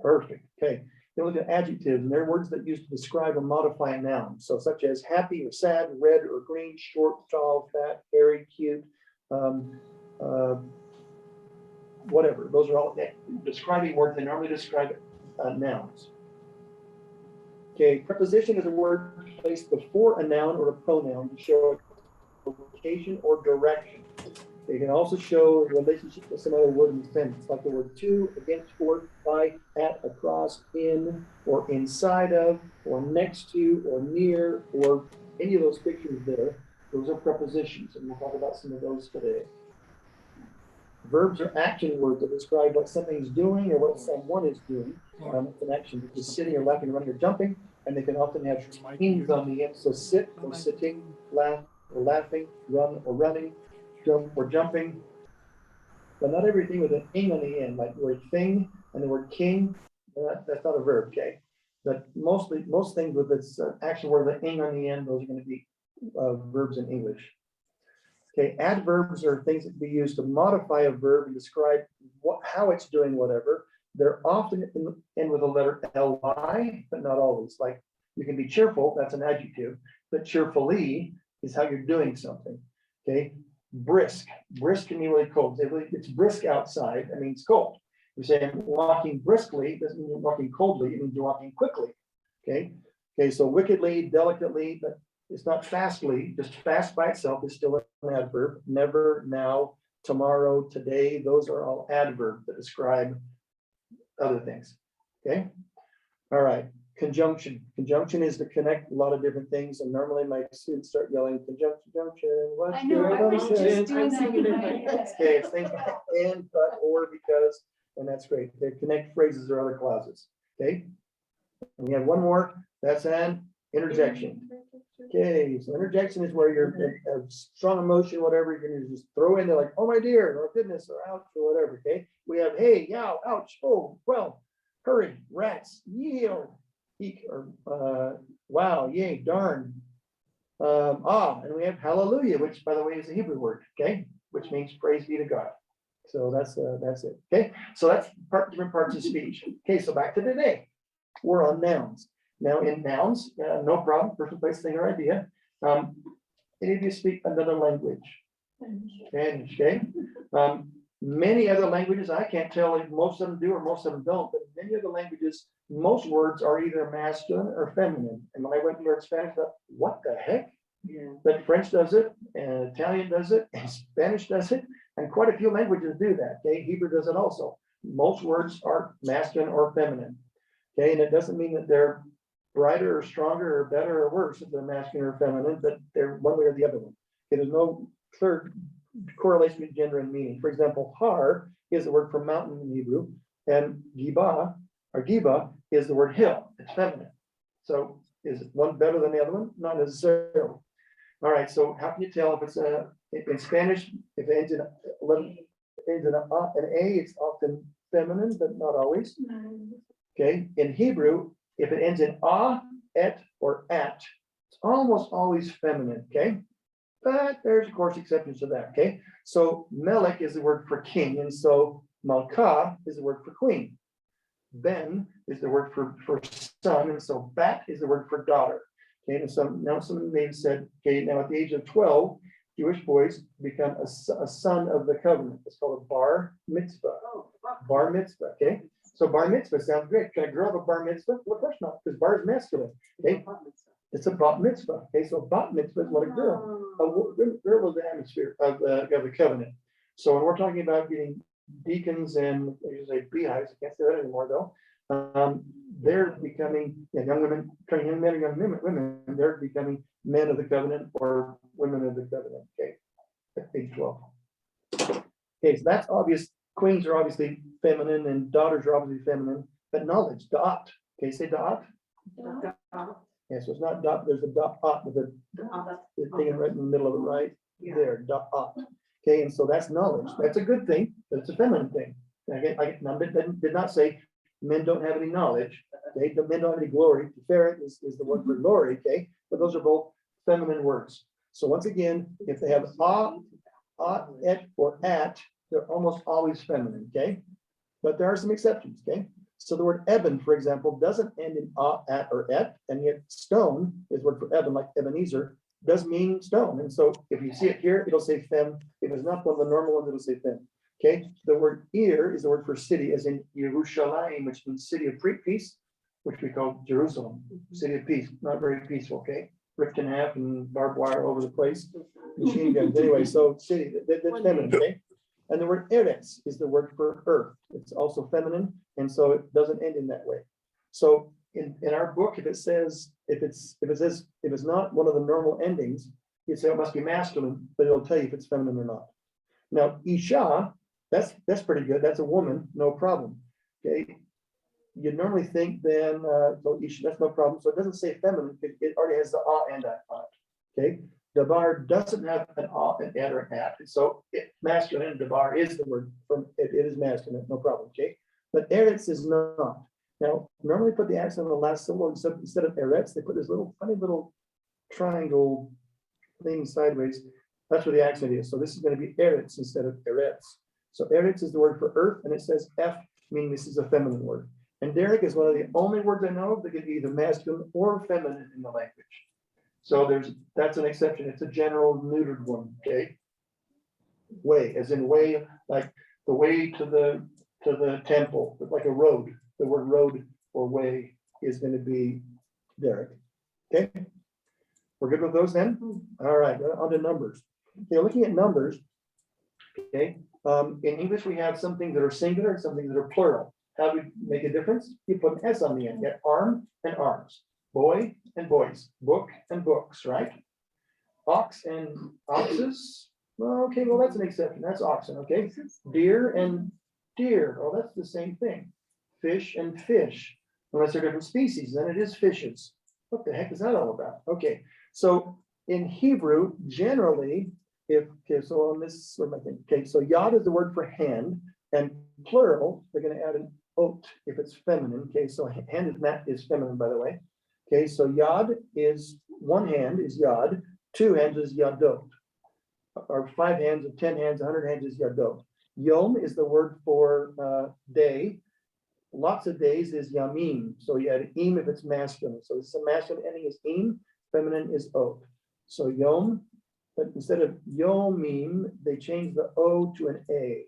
Perfect. Okay, then look at adjectives, and they're words that used to describe or modify a noun. So such as happy or sad, red or green, short, tall, fat, hairy, cute, whatever. Those are all describing words. They normally describe nouns. Okay, preposition is a word placed before a noun or a pronoun to show location or direction. They can also show a relationship with some other word in the sentence, like the word to, against, for, by, at, across, in, or inside of, or next to, or near, or any of those pictures there. Those are prepositions, and we'll talk about some of those today. Verbs are action words that describe what something's doing or what someone is doing. It's an action, which is sitting or laughing, running or jumping, and they can often have ings on the end. So sit or sitting, laugh or laughing, run or running, jump or jumping. But not everything with an ing on the end, like the word thing and the word king. That's not a verb, okay? But most things with this action word with an ing on the end, those are going to be verbs in English. Okay, adverbs are things that can be used to modify a verb and describe how it's doing whatever. They're often end with a letter ly, but not always. Like you can be cheerful, that's an adjective, but cheerfully is how you're doing something. Okay, brisk can be really cold. It's brisk outside, that means cold. You say I'm walking briskly, doesn't mean you're walking coldly, it means you're walking quickly. Okay, so wickedly, delicately, but it's not fastly, just fast by itself is still an adverb. Never, now, tomorrow, today, those are all adverbs that describe other things. Okay. All right. Conjunction. Conjunction is to connect a lot of different things. And normally my students start yelling, conjunction, what? I know, I was just doing that in my head. Okay, it's things like and, but, or, because, and that's great. They connect phrases or other clauses. Okay. And we have one more. That's an interjection. Okay, so interjection is where you're a strong emotion, whatever, you're gonna just throw in there like, oh my dear, or goodness, or ouch, or whatever. Okay, we have hey, yow, ouch, oh, well, hurry, rats, yield, eek, or wow, yay, darn, and we have hallelujah, which by the way is a Hebrew word, okay, which means praise be to God. So that's it. Okay, so that's different parts of speech. Okay, so back to today, we're on nouns. Now in nouns, no problem, person, place, thing, or idea. Any of you speak another language? Spanish, okay? Many other languages, I can't tell if most of them do or most of them don't, but many other languages, most words are either masculine or feminine. And when I went to learn Spanish, I thought, what the heck? Yeah. But French does it, and Italian does it, and Spanish does it, and quite a few languages do that. Okay, Hebrew does it also. Most words are masculine or feminine. Okay, and it doesn't mean that they're brighter or stronger or better or worse if they're masculine or feminine, but they're one way or the other one. Okay, there's no clear correlation between gender and meaning. For example, har is the word for mountain in Hebrew, and giba or giba is the word hill. It's feminine. So is one better than the other one? Not necessarily. All right, so how can you tell if it's in Spanish, if it ends in an A, it's often feminine, but not always. Okay, in Hebrew, if it ends in et, or at, it's almost always feminine, okay? But there's of course exceptions to that, okay? So Melech is the word for king, and so Malka is the word for queen. Ben is the word for son, and so Bat is the word for daughter. Okay, and so now someone may have said, okay, now at the age of 12, Jewish boys become a son of the covenant. It's called a bar mitzvah. Bar mitzvah, okay? So bar mitzvah sounds great. Can a girl have a bar mitzvah? Well, of course not, because bar is masculine. Okay, it's a bat mitzvah. Okay, so bat mitzvah is what a girl. Girl was the atmosphere of the covenant. So when we're talking about getting deacons and I usually say beehives, I can't say that anymore though. They're becoming young women, training young men and young women, and they're becoming men of the covenant or women of the covenant. Okay, at age 12. Okay, so that's obvious. Queens are obviously feminine and daughters are obviously feminine, but knowledge, dot. Okay, say dot. Yeah, so it's not dot, there's a dot with the thing right in the middle of it, right? There, dot. Okay, and so that's knowledge. That's a good thing, but it's a feminine thing. I did not say men don't have any knowledge. Okay, the men don't have any glory. Ferret is the word for glory, okay? But those are both feminine words. So once again, if they have et, or at, they're almost always feminine, okay? But there are some exceptions, okay? So the word eben, for example, doesn't end in at, or et, and yet stone is word for eben, like Ebenezer, does mean stone. And so if you see it here, it'll say fem. If it's not one of the normal ones, it'll say fem. Okay, the word ir is the word for city, as in Yerushalayim, which means city of peace, which we call Jerusalem, city of peace, not very peaceful, okay? Ripped in half and barbed wire all over the place, machine guns. Anyway, so city, that's feminine, okay? And the word eretz is the word for earth. It's also feminine, and so it doesn't end in that way. So in our book, if it's not one of the normal endings, you say it must be masculine, but it'll tell you if it's feminine or not. Now, Isha, that's pretty good. That's a woman, no problem. Okay. You normally think then, so Isha, that's no problem. So it doesn't say feminine, it already has the and on it. Okay. Dabar doesn't have an and at or an at. So masculine, dabar is the word from it is masculine, no problem. Okay. But eretz is not. Now, normally put the accent on the last syllable, instead of eretz, they put this little funny little triangle thing sideways. That's where the accent is. So this is going to be eretz instead of eretz. So eretz is the word for earth, and it says F, meaning this is a feminine word. And Derek is one of the only words I know that can be either masculine or feminine in the language. So that's an exception. It's a general neutered one. Okay. Way, as in way, like the way to the temple, like a road. The word road or way is going to be Derek. Okay. We're good with those then? All right, on to numbers. Okay, looking at numbers, okay, in English we have some things that are singular and some things that are plural. How do we make a difference? You put an S on the end. You have arm and arms, boy and boys, book and books, right? Ox and oxes. Okay, well, that's an exception. That's oxen, okay? Deer and deer. Oh, that's the same thing. Fish and fish. Unless they're different species, then it is fishes. What the heck is that all about? Okay, so in Hebrew, generally, so on this, what am I thinking? Okay, so yod is the word for hand, and plural, they're going to add an ot if it's feminine. Okay, so hand is feminine, by the way. Okay, so yod is one hand is yod, two hands is yadot, or 5 hands or 10 hands, 100 hands is yadot. Yom is the word for day. Lots of days is yamim. So you add im if it's masculine. So this is a masculine ending is im, feminine is ot. So yom, but instead of yomim, they changed the o to an a.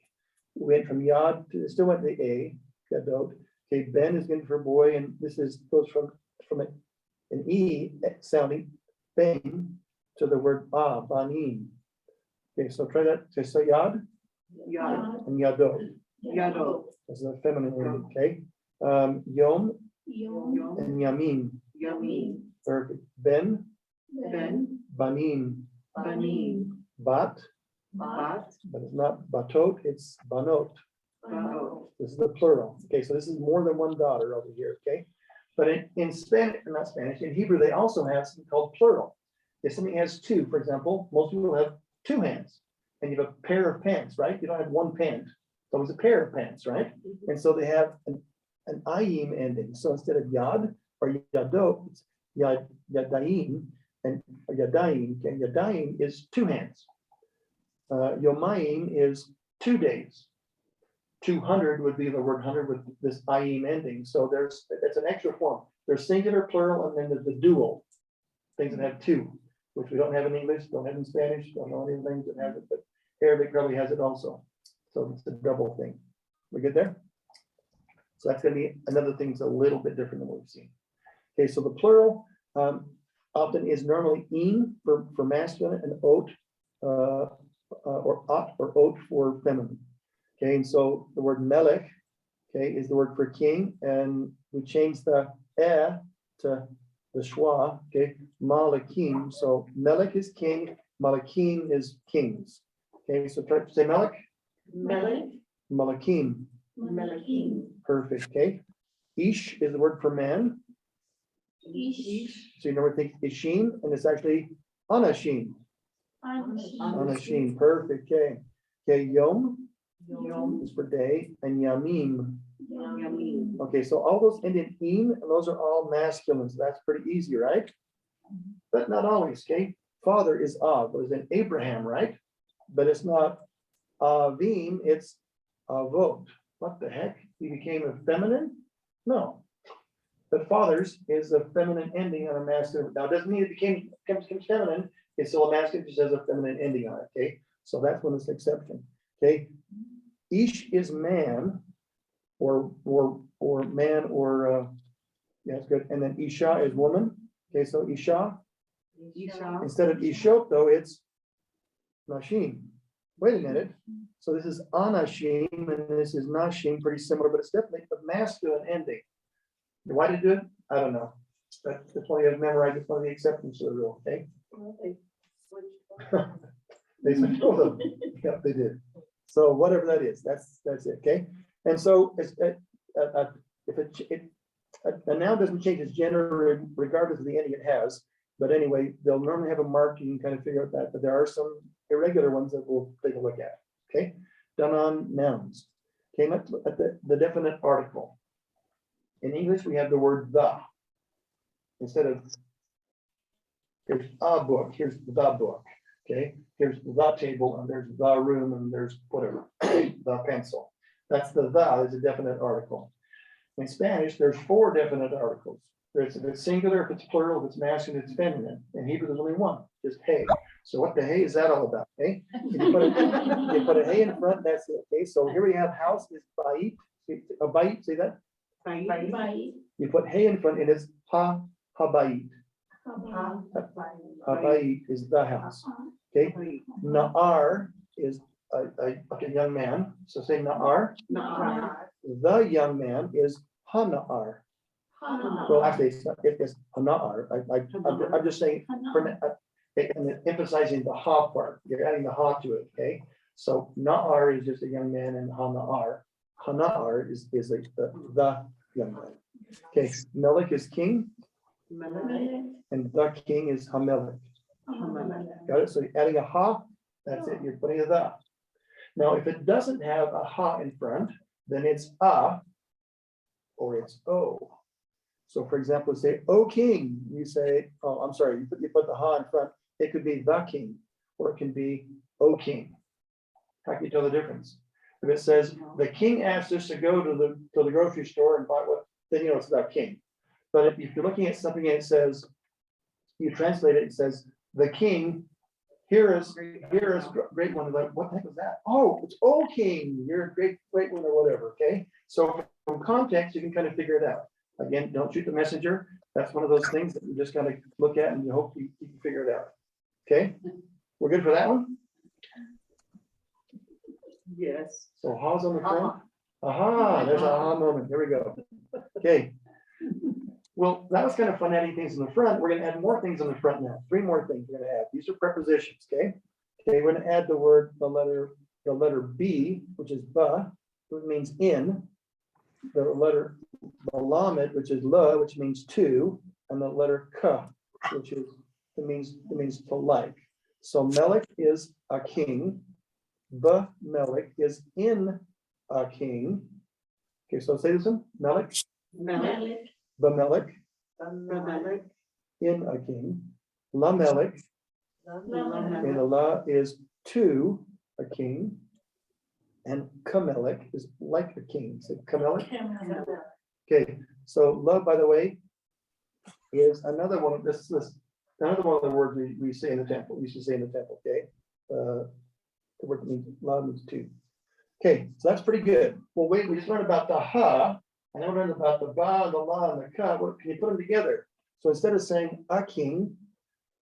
We went from yod to still went to the a, yadot. Okay, ben is good for boy, and this goes from an e sounding bang to the word banim. Okay, so try that. So yad, and yadot. Yadot. This is a feminine word, okay? Yom Yom, and yamin. Yamin. Perfect. Ben, Ben. banim, Banim. bat, Bat. but it's not batot, it's banot. Banot. This is the plural. Okay, so this is more than one daughter over here, okay? But in Spanish, or not Spanish, in Hebrew, they also have something called plural. If something has two, for example, most people have 2 hands, and you have a pair of pants, right? You don't have one pant. It's always a pair of pants, right? And so they have an ayim ending. So instead of yad or yadot, it's yadaim. and yadayim, okay, yadayim is 2 hands. Yomayim is 2 days. 200 would be the word 100 with this ayim ending. So it's an extra form. There's singular, plural, and then there's the dual. Things that have 2, which we don't have in English, don't have in Spanish, don't know any things that have it, but Arabic probably has it also. So it's a double thing. We good there? So that's going to be another thing that's a little bit different than what we've seen. Okay, so the plural often is normally in for masculine and ot or ot or ot for feminine. Okay, and so the word melech, okay, is the word for king, and we change the to the schwa, okay, malakim. So melech is king, malakim is kings. Okay, so try to say melech, Melech, malakim. Malakim. Perfect. Okay, ish is the word for man. Ish. So you never think ishim, and it's actually anashim. Anashim. Perfect. Okay. Okay, yom Yom, is for day, and yamim. Yamim. Okay, so all those end in im, and those are all masculine. So that's pretty easy, right? But not always. Okay, father is Av, was in Abraham, right? But it's not Avim, it's Avot. What the heck? He became a feminine? No. But fathers is a feminine ending on a masculine. Now, it doesn't mean it becomes feminine. It's still a masculine, just has a feminine ending on it. Okay, so that's when it's an exception. Okay, ish is man, or man, or yeah, that's good. And then isha is woman. Okay, so isha, Isha, instead of ishot though, it's nashim. Wait a minute. So this is anashim and this is nashim, pretty similar, but it's definitely a masculine ending. Why did it do it? I don't know. But that's why you have memorized. It's one of the exceptions to the rule. Okay. They switched both of them. Yep, they did. So whatever that is, that's it. Okay. And so it's if a noun doesn't change its gender regardless of the ending it has, but anyway, they'll normally have a mark. You can kind of figure out that, but there are some irregular ones that we'll take a look at. Okay. Done on nouns. Okay. Let's look at the definite article. In English, we have the word the. Instead of here's a book, here's the book. Okay, here's the table, and there's the room, and there's whatever, the pencil. That's the is a definite article. In Spanish, there's 4 definite articles. There's if it's singular, if it's plural, if it's masculine, it's feminine. In Hebrew, there's only one, just hey. So what the hey is that all about? Hey, you put a hey in front, that's it. Okay, so here we have house is bait. A bait, see that? Bye. You put hey in front, and it's habayit. Habayit is the house. Okay, na'ar is a young man. So say na'ar. The young man is hana'ar. Well, actually, it's hana'ar. I'm just saying, and emphasizing the ha part. You're adding the ha to it. Okay, so na'ar is just a young man, and hana'ar. Hana'ar is the young man. Okay, Melech is king, and the king is Hamelech. Got it? So you're adding a ha, that's it, you're putting a the. Now, if it doesn't have a ha in front, then it's a, or it's o. So for example, say, O king, you say, oh, I'm sorry, you put the ha in front, it could be the king, or it can be O king. How can you tell the difference? If it says, the king asked us to go to the grocery store and buy what, then you know it's the king. But if you're looking at something and it says, you translate it, it says, the king, here is great one. Like, what the heck was that? Oh, it's O king, you're a great one or whatever, okay? So from context, you can kind of figure it out. Again, don't shoot the messenger. That's one of those things that you just gotta look at and you hope you can figure it out. Okay, we're good for that one? yes. So ha's on the front. Aha, there's a aha moment. Here we go. Okay. Well, that was kind of fun adding things in the front. We're going to add more things in the front now. 3 more things we're going to add. These are prepositions. Okay. Okay. We're going to add the letter B, which is ba, which means in. The letter lamed, which is la, which means to, and the letter ka, which is it means to like. So Melech is a king. Ba Melech is in a king. Okay, so say this one. Melech. Melech, Ba Melech Melech, in a king. Lamelech, Lamelech. and the La is to a king. And Kamelech is like a king. So Kamelech. Okay, so love, by the way, is another one of this another one of the words we say in the temple. We used to say in the temple. Okay, the word that means love means two. Okay, so that's pretty good. Well, wait, we just learned about the ha, and then we learned about the ba, the la, and the ka. What can you put them together? So instead of saying a king,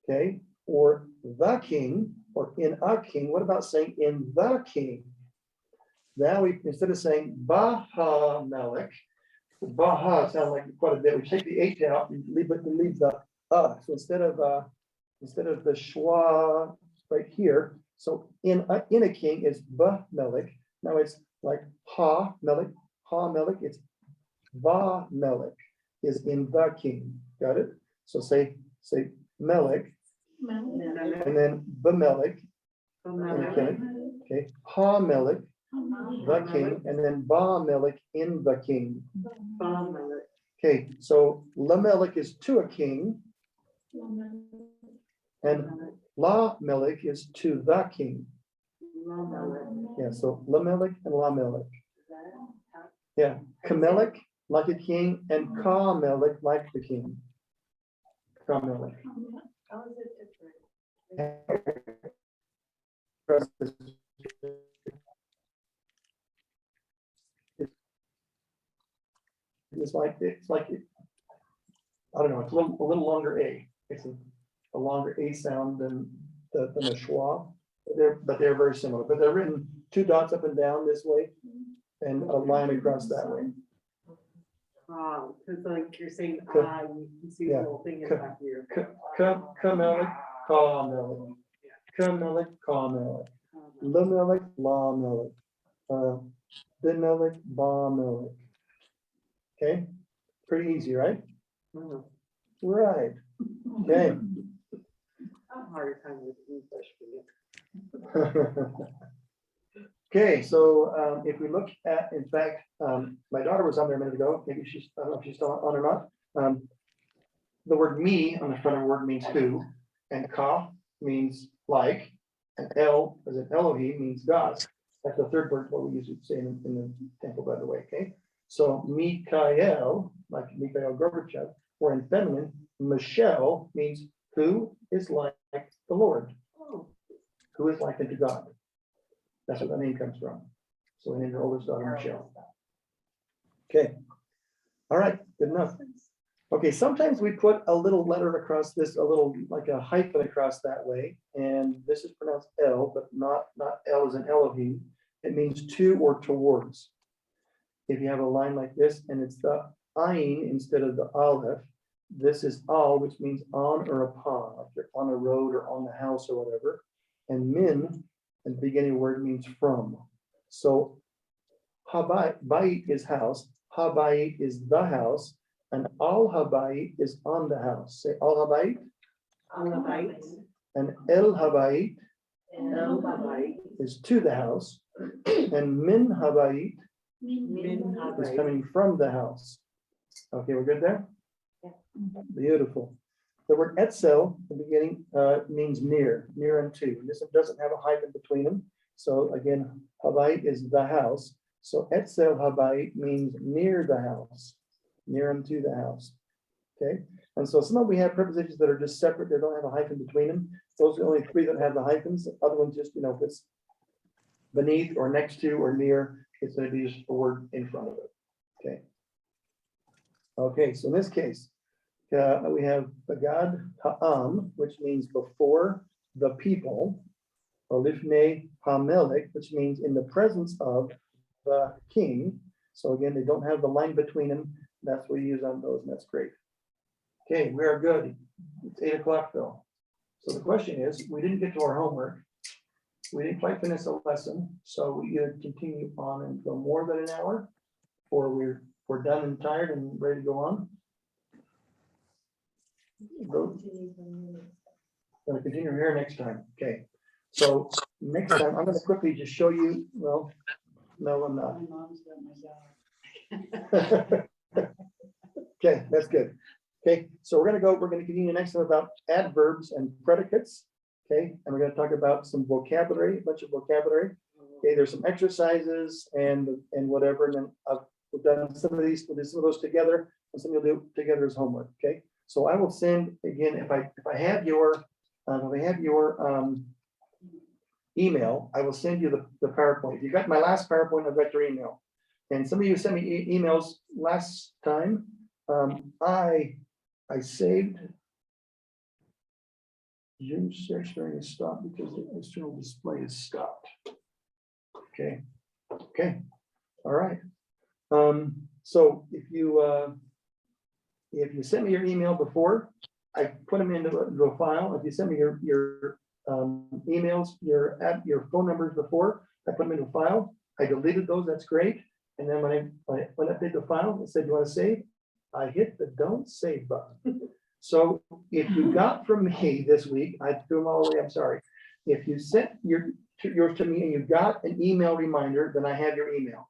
okay, or the king, or in a king, what about saying in the king? Now we, instead of saying Baha Melech, Baha sounds like quite a bit. We take the H out and leave the So instead of the schwa right here, so in a king is Ba Melech. Now it's like Ha Melech, it's Va Melech is in the king. Got it? So say Melech, and then Ba Melech, okay, Ha Melech, the king, and then Ba Melech in the king. Okay, so Lamelech is to a king, and La Melech is to the king. Yeah, so Lamelech and Lamelech. Yeah, Kamelech like a king, and Kamelech like the king. Kamelech. How is it different? It's like I don't know, it's a little longer A. It's a longer A sound than the schwa. But they're very similar. But they're written two dots up and down this way and a line across that way. Because like you're saying, you can see Yeah. the whole thing is back here. Kamelech, Kamelech. Kamelech, Kamelech. Lamelech, Lamelech. Bimelech, Bamelech. Okay, pretty easy, right? Mhm. Right. Okay. I have a harder time with English. Okay, so if we look at, in fact, my daughter was on there a minute ago. Maybe she's, I don't know if she's still on or not. The word me on the front of the word means who, and ka means like, and El as in Elohim means God. That's the third word what we usually say in the temple, by the way. Okay, so Mikael, like Mikhail Gorbachev, or in feminine, Michelle means who is like the Lord, who is like unto God. That's where the name comes from. So we named her oldest daughter Michelle. Okay. All right, good enough. Okay, sometimes we put a little letter across this, a little like a hyphen across that way, and this is pronounced El, but not El as in Elohim. It means to or towards. If you have a line like this and it's the Ayin instead of the Aleph, this is Al, which means on or upon, like you're on a road or on the house or whatever. And Min, at the beginning word, means from. So Habayit is house, Habayit is the house, and Al Habayit is on the house. Say Al Habayit. And El Habayit is to the house, and Min Habayit is coming from the house. Okay, we're good there? Yeah. Beautiful. The word etzel, the beginning, means near unto. This one doesn't have a hyphen between them. So again, Habayit is the house. So etzel Habayit means near the house, near unto the house. Okay, and so some of we have prepositions that are just separate. They don't have a hyphen between them. Those are the only three that have the hyphens. The other ones just, if it's beneath or next to or near, it's going to be just a word in front of it. Okay. Okay, so in this case, we have Bagad Ha'am, which means before the people, or Lifnei Hamelech, which means in the presence of the king. So again, they don't have the line between them. That's what we use on those, and that's great. Okay, we are good. It's 8 o'clock though. So the question is, we didn't get to our homework. We didn't quite finish the lesson, so we either continue on and go more than an hour, or we're done and tired and ready to go on. Going to continue here next time. Okay. So next time, I'm going to quickly just show you. Well, no, I'm not. My mom's got my dog. Okay, that's good. Okay, so we're gonna continue next time about adverbs and predicates. Okay, and we're gonna talk about some vocabulary, a bunch of vocabulary. Okay, there's some exercises and whatever, and then we've done some of these, we'll do some of those together, and some you'll do together as homework, okay? So I will send, again, if I have your, email, I will send you the PowerPoint. If you got my last PowerPoint, I've got your email. And some of you sent me emails last time. I saved. Zoom search during is stopped because the external display is stopped. Okay, all right. So if you send me your email before, I put them into a file. If you send me your emails, your phone numbers before, I put them into a file. I deleted those, that's great. And then when I did the file, it said, you want to save? I hit the don't save button. So if you got from me this week, I threw them all away, I'm sorry. If you sent yours to me and you got an email reminder, then I have your email.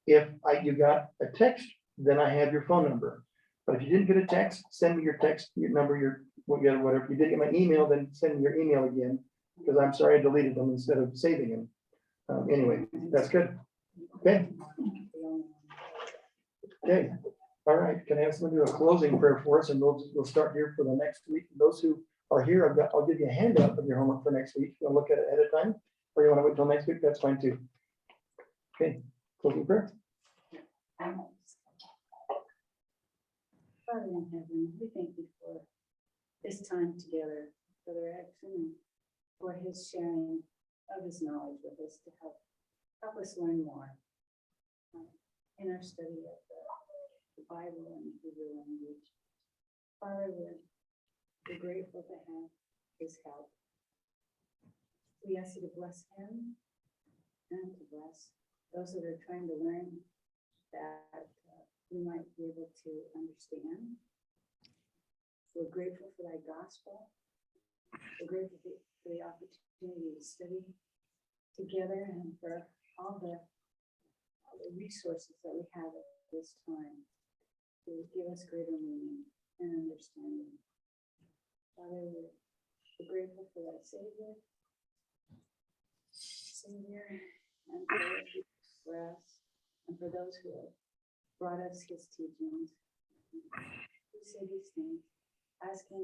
If you got a text, then I have your phone number. But if you didn't get a text, send me your text, your number, whatever. If you didn't get my email, then send me your email again, because I'm sorry I deleted them instead of saving them. Anyway, that's good. Okay. Okay. All right. Can I have someone do a closing prayer for us, and we'll start here for the next week. Those who are here, I'll give you a handout of your homework for next week. You'll look at it ahead of time, or you want to wait till next week, that's fine too. Okay, closing prayer. Father in heaven, we thank you for this time together, Brother Action, and for his sharing of his knowledge with us to help us learn more in our study of the Bible and Hebrew language. Father, we're grateful to have his help. We ask you to bless him and to bless those that are trying to learn, that we might be able to understand. We're grateful for thy gospel. We're grateful for the opportunity to study together and for all the resources that we have at this time to give us greater meaning and understanding. Father, we're grateful for that Savior, and for us, and for those who have brought us his teachings. We say these things, asking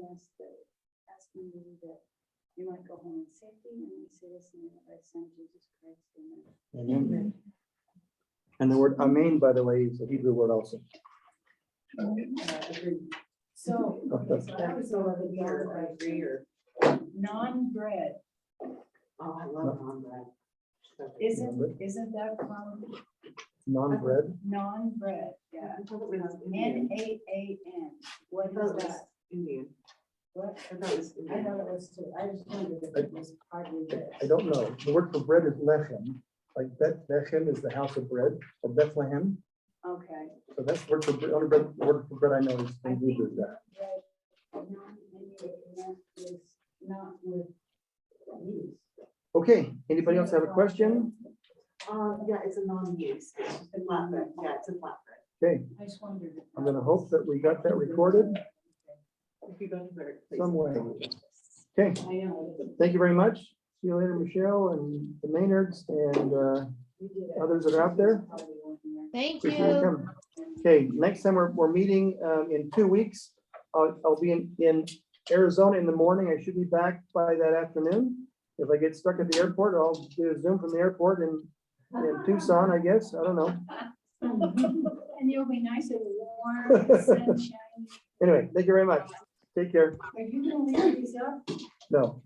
you that you might go home in safety, and we say this in the name of thy Son, Jesus Christ. Amen. Amen. And the word amen, by the way, is a Hebrew word also. So that was all of the year. Non-bread. Oh, I love non-bread. Isn't that from Non-bread. non-bread? Yeah. I thought it was Indian. NAAN. What I thought is it was that? Indian. What? I thought it was I Indian. thought it was too. I just wondered if it was hardly this. I don't know. The word for bread is lechem. Like Bethlehem is the house of bread, or Bethlehem. Okay. So that's word for bread. Only word for bread I know is I in think Hebrew is that. bread, non-NAAN is not with yeast. Okay, anybody else have a question? Yeah, it's a non-use. It's just a flatbread. Yeah, it's a flatbread. Okay, I just wondered. if I'm that gonna was- hope that we got that recorded If you go to their place. some way. Okay, I know. thank you very much. See you later, Michelle and the Maynards and We did it. others that are out there. Thank Appreciate you you. coming. Okay, next time we're meeting in 2 weeks. I'll be in Arizona in the morning. I should be back by that afternoon. If I get stuck at the airport, I'll do a Zoom from the airport in Tucson, I guess. I don't know. And you'll be nice and warm, sunshine. Anyway, thank you very much. Take care. Are you gonna leave these up? No.